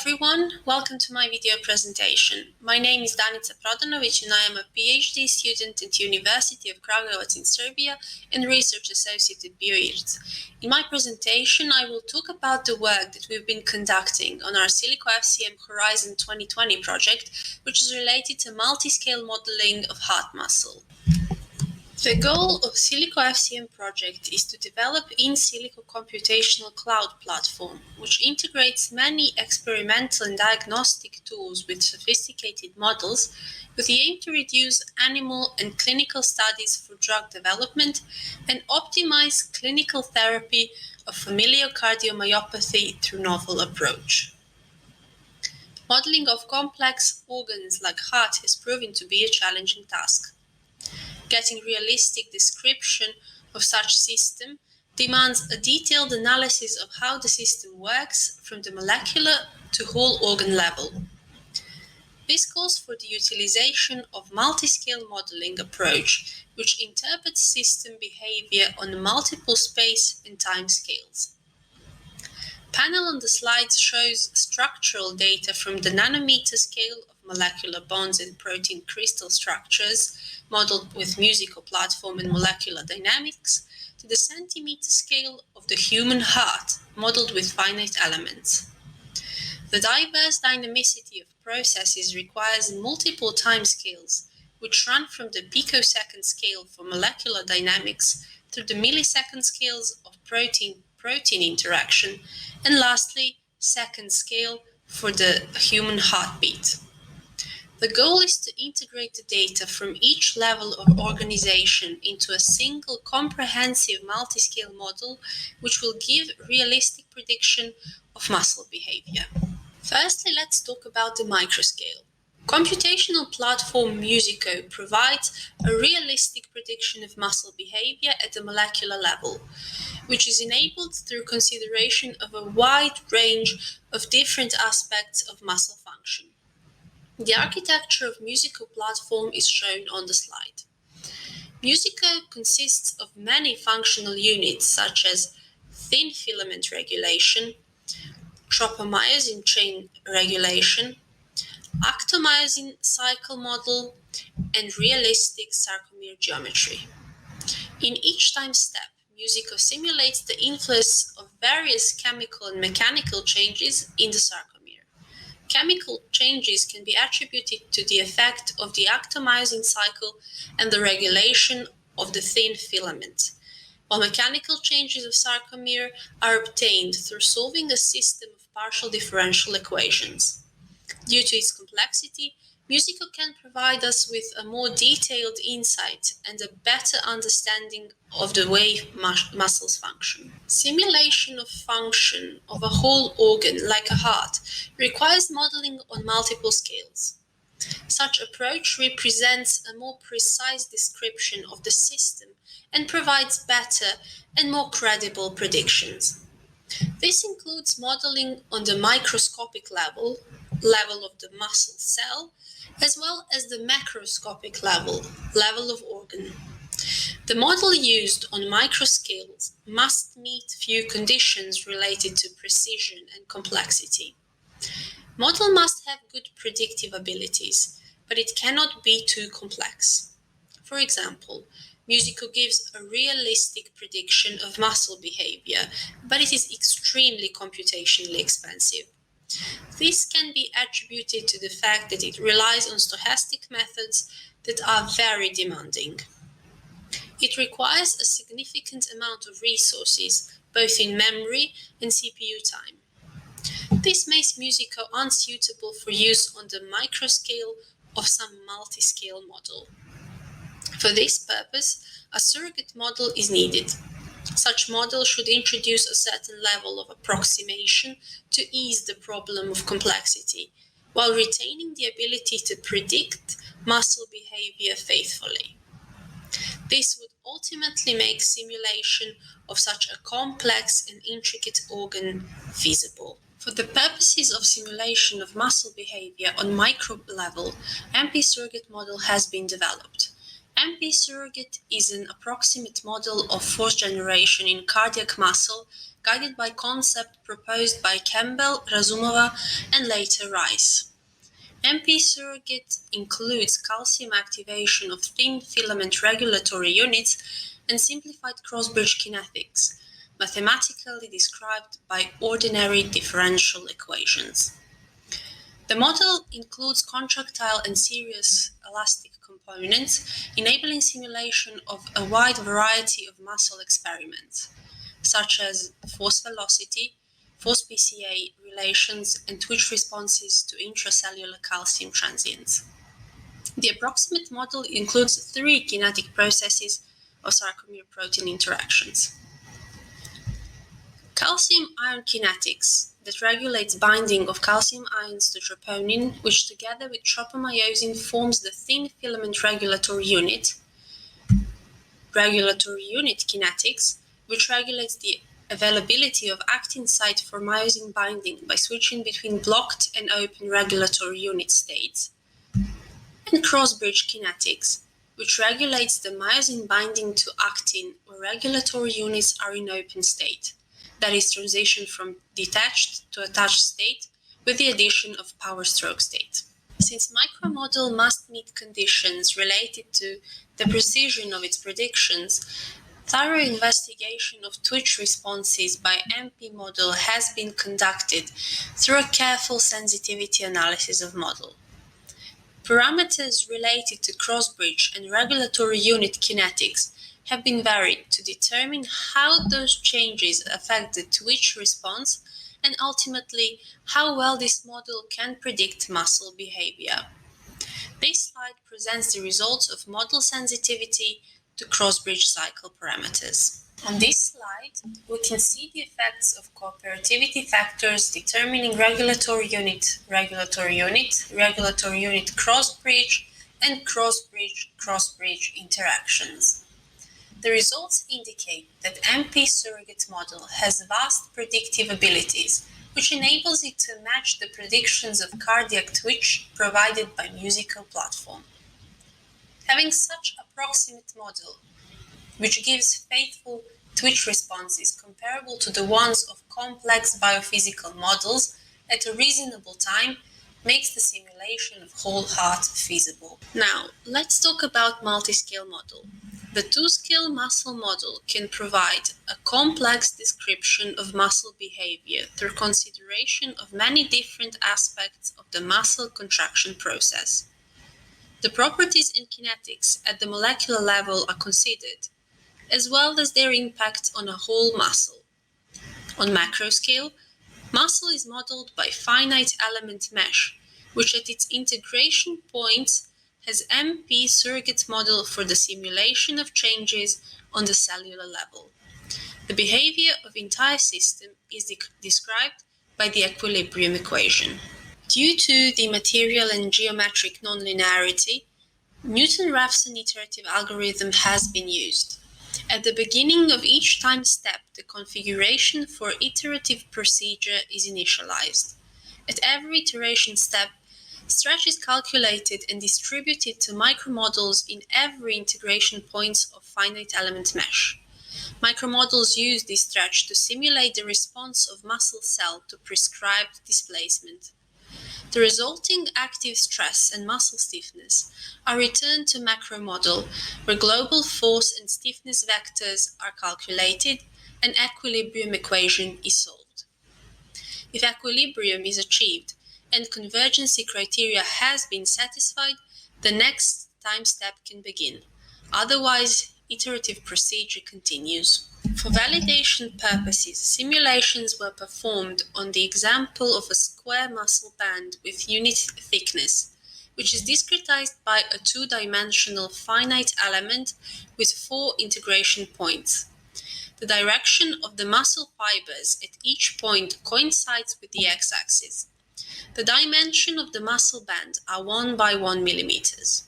everyone, welcome to my video presentation. My name is Danica Prodanovic and I am a PhD student at the University of Kragujevac in Serbia and Research Associate at BioIRC. In my presentation, I will talk about the work that we've been conducting on our ECCOMAS Horizon 2020 project, which is related to multi-scale modeling of heart muscle. The goal of ECCOMAS project is to develop in silico computational cloud platform, which integrates many experimental and diagnostic tools with sophisticated models, with the aim to reduce animal and clinical studies for drug development and optimize clinical therapy of familial cardiomyopathy through novel approach. Modeling of complex organs like heart has proven to be a challenging task. Getting realistic description of such system demands a detailed analysis of how the system works from the molecular to whole organ level. This calls for the utilization of multi-scale modeling approach, which interprets system behavior on multiple space and time scales. Panel on the slides shows structural data from the nanometer scale of molecular bonds and protein crystal structures, modeled with musical platform and molecular dynamics, to the centimeter scale of the human heart, modeled with finite elements. The diverse dynamicity of processes requires multiple timescales, which run from the picosecond scale for molecular dynamics through the millisecond scales of protein-protein interaction, and lastly, second scale for the human heartbeat. The goal is to integrate the data from each level of organization into a single comprehensive multi-scale model, which will give realistic prediction of muscle behavior. Firstly, let's talk about the microscale. Computational platform Musico provides a realistic prediction of muscle behavior at the molecular level, which is enabled through consideration of a wide range of different aspects of muscle function. The architecture of Musico platform is shown on the slide. Musico consists of many functional units such as thin filament regulation, tropomyosin chain regulation, actomyosin cycle model, and realistic sarcomere geometry. In each time step, Musico simulates the influence of various chemical and mechanical changes in the sarcomere. Chemical changes can be attributed to the effect of the actomyosin cycle and the regulation of the thin filament, while mechanical changes of sarcomere are obtained through solving a system of partial differential equations. Due to its complexity, Musico can provide us with a more detailed insight and a better understanding of the way muscles function. Simulation of function of a whole organ, like a heart, requires modeling on multiple scales. Such approach represents a more precise description of the system and provides better and more credible predictions. This includes modeling on the microscopic level of the muscle cell, as well as the macroscopic level of organ. The model used on microscales must meet few conditions related to precision and complexity. Model must have good predictive abilities, but it cannot be too complex. For example, Musico gives a realistic prediction of muscle behavior, but it is extremely computationally expensive. This can be attributed to the fact that it relies on stochastic methods that are very demanding. It requires a significant amount of resources, both in memory and CPU time. This makes Musico unsuitable for use on the microscale of some multi-scale model. For this purpose, a surrogate model is needed. Such model should introduce a certain level of approximation to ease the problem of complexity, while retaining the ability to predict muscle behavior faithfully. This would ultimately make simulation of such a complex and intricate organ feasible. For the purposes of simulation of muscle behavior on micro level, MP surrogate model has been developed. MP surrogate is an approximate model of force generation in cardiac muscle guided by concept proposed by Campbell, Razumova, and later Rice. MP surrogate includes calcium activation of thin filament regulatory units and simplified cross-bridge kinetics, mathematically described by ordinary differential equations. The model includes contractile and series elastic components, enabling simulation of a wide variety of muscle experiments, such as force velocity, force PCA relations, and twitch responses to intracellular calcium transients. The approximate model includes 3 kinetic processes of sarcomere protein interactions. Calcium-ion kinetics that regulates binding of calcium ions to troponin, which together with tropomyosin forms the thin filament regulatory unit. Regulatory unit kinetics, which regulates the availability of actin site for myosin binding by switching between blocked and open regulatory unit states. And cross-bridge kinetics, which regulates the myosin binding to actin where regulatory units are in open state. That is, transition from detached to attached state with the addition of power stroke state. Since micromodel must meet conditions related to the precision of its predictions, thorough investigation of twitch responses by MP model has been conducted through a careful sensitivity analysis of model. Parameters related to cross-bridge and regulatory unit kinetics have been varied to determine how those changes affect the twitch response and ultimately how well this model can predict muscle behavior. This slide presents the results of model sensitivity to cross-bridge cycle parameters. On this slide, we can see the effects of cooperativity factors determining regulatory unit, cross-bridge, and cross-bridge interactions. The results indicate that MP surrogate model has vast predictive abilities, which enables it to match the predictions of cardiac twitch provided by musical platform. Having such approximate model, which gives faithful twitch responses comparable to the ones of complex biophysical models at a reasonable time, makes the simulation of whole heart feasible. Now, let's talk about multi-scale model. The 2-scale muscle model can provide a complex description of muscle behavior through consideration of many different aspects of the muscle contraction process. The properties and kinetics at the molecular level are considered, as well as their impact on a whole muscle. On macro scale, muscle is modeled by finite element mesh, which at its integration points has MP surrogate model for the simulation of changes on the cellular level. The behavior of entire system is described by the equilibrium equation. Due to the material and geometric nonlinearity, Newton-Raphson iterative algorithm has been used. At the beginning of each time step, the configuration for iterative procedure is initialized. At every iteration step, stretch is calculated and distributed to micromodels in every integration points of finite element mesh. Micromodels use this stretch to simulate the response of muscle cell to prescribed displacement. The resulting active stress and muscle stiffness are returned to macromodel, where global force and stiffness vectors are calculated and equilibrium equation is solved. If equilibrium is achieved and convergency criteria has been satisfied, the next time step can begin. Otherwise, iterative procedure continues. For validation purposes, simulations were performed on the example of a square muscle band with unit thickness, which is discretized by a 2-dimensional finite element with 4 integration points. The direction of the muscle fibers at each point coincides with the x-axis. The dimension of the muscle band are 1 by 1 millimeters.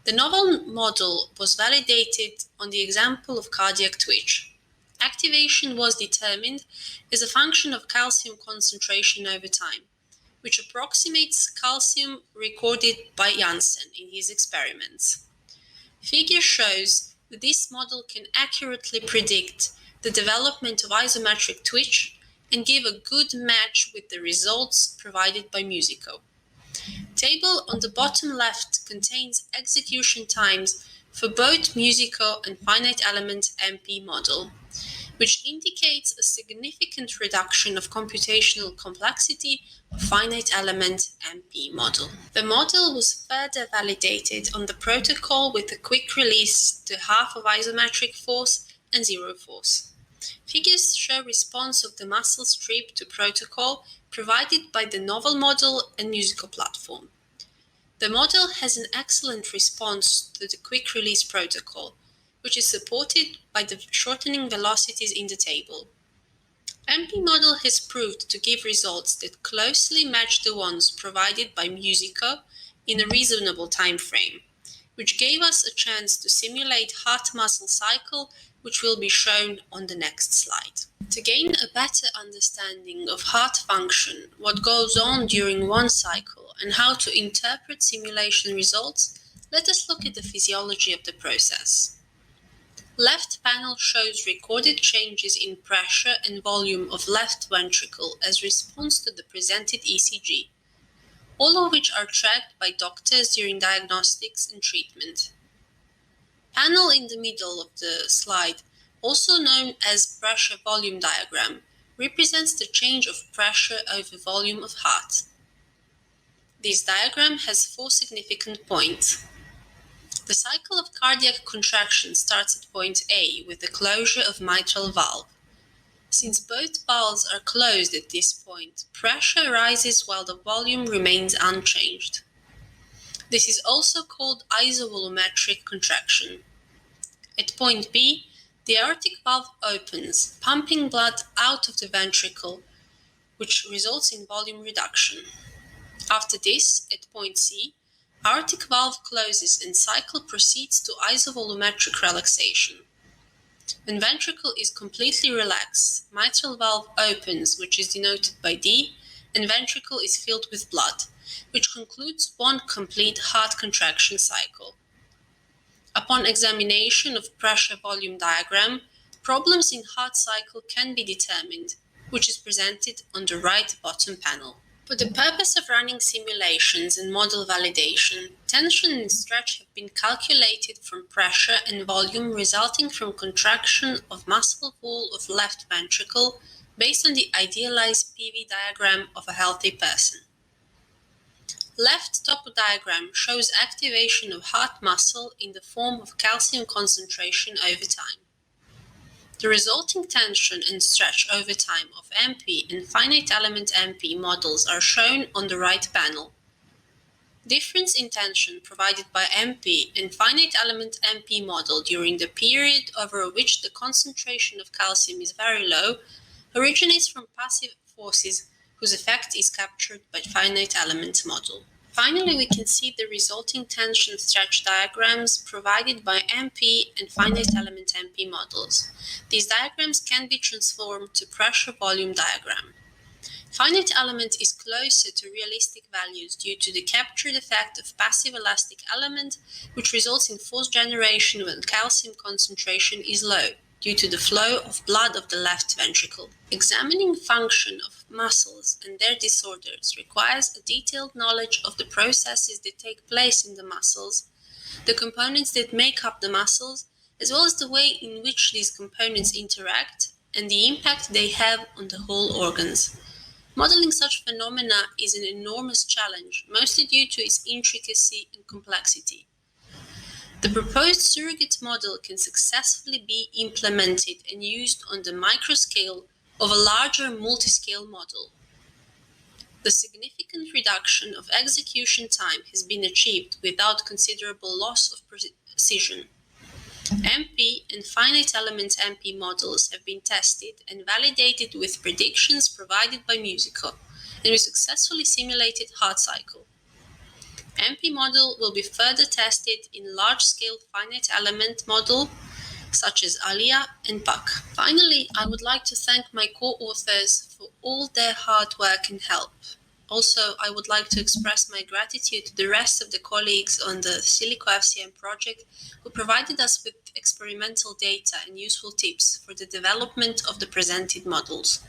The novel model was validated on the example of cardiac twitch. Activation was determined as a function of calcium concentration over time, which approximates calcium recorded by Janssen in his experiments. Figure shows that this model can accurately predict the development of isometric twitch and give a good match with the results provided by Musico. Table on the bottom left contains execution times for both Musico and Finite Element MP model, which indicates a significant reduction of computational complexity of Finite Element MP model. The model was further validated on the protocol with a quick release to half of isometric force and zero force. Figures show response of the muscle strip to protocol provided by the novel model and Musico platform. The model has an excellent response to the quick release protocol, which is supported by the shortening velocities in the table. MP model has proved to give results that closely match the ones provided by Musico in a reasonable time frame, which gave us a chance to simulate heart muscle cycle, which will be shown on the next slide. To gain a better understanding of heart function, what goes on during one cycle, and how to interpret simulation results, let us look at the physiology of the process. Left panel shows recorded changes in pressure and volume of left ventricle as response to the presented ECG, all of which are tracked by doctors during diagnostics and treatment. Panel in the middle of the slide, also known as pressure volume diagram, represents the change of pressure over volume of heart. This diagram has 4 significant points. The cycle of cardiac contraction starts at point A with the closure of mitral valve. Since both valves are closed at this point, pressure rises while the volume remains unchanged. This is also called isovolumetric contraction. At point B, the aortic valve opens, pumping blood out of the ventricle, which results in volume reduction. After this, at point C, aortic valve closes and cycle proceeds to isovolumetric relaxation. When ventricle is completely relaxed, mitral valve opens, which is denoted by D, and ventricle is filled with blood, which concludes one complete heart contraction cycle. Upon examination of pressure volume diagram, problems in heart cycle can be determined, which is presented on the right bottom panel. For the purpose of running simulations and model validation, tension and stretch have been calculated from pressure and volume resulting from contraction of muscle wall of left ventricle based on the idealized PV diagram of a healthy person. Left top diagram shows activation of heart muscle in the form of calcium concentration over time. The resulting tension and stretch over time of MP and Finite Element MP models are shown on the right panel. Difference in tension provided by MP and Finite Element MP model during the period over which the concentration of calcium is very low originates from passive forces whose effect is captured by Finite Element model. Finally, we can see the resulting tension stretch diagrams provided by MP and Finite Element MP models. These diagrams can be transformed to pressure volume diagram. Finite element is closer to realistic values due to the captured effect of passive elastic element, which results in force generation when calcium concentration is low, due to the flow of blood of the left ventricle. Examining function of muscles and their disorders requires a detailed knowledge of the processes that take place in the muscles, the components that make up the muscles, as well as the way in which these components interact and the impact they have on the whole organs. Modeling such phenomena is an enormous challenge, mostly due to its intricacy and complexity. The proposed surrogate model can successfully be implemented and used on the microscale of a larger multiscale model. The significant reduction of execution time has been achieved without considerable loss of precision. MP and Finite Element MP models have been tested and validated with predictions provided by Musico, and we successfully simulated heart cycle. MP model will be further tested in large-scale finite element model such as ALIA and PAC. Finally, I would like to thank my co-authors for all their hard work and help. Also, I would like to express my gratitude to the rest of the colleagues on the Silico FCM project who provided us with experimental data and useful tips for the development of the presented models.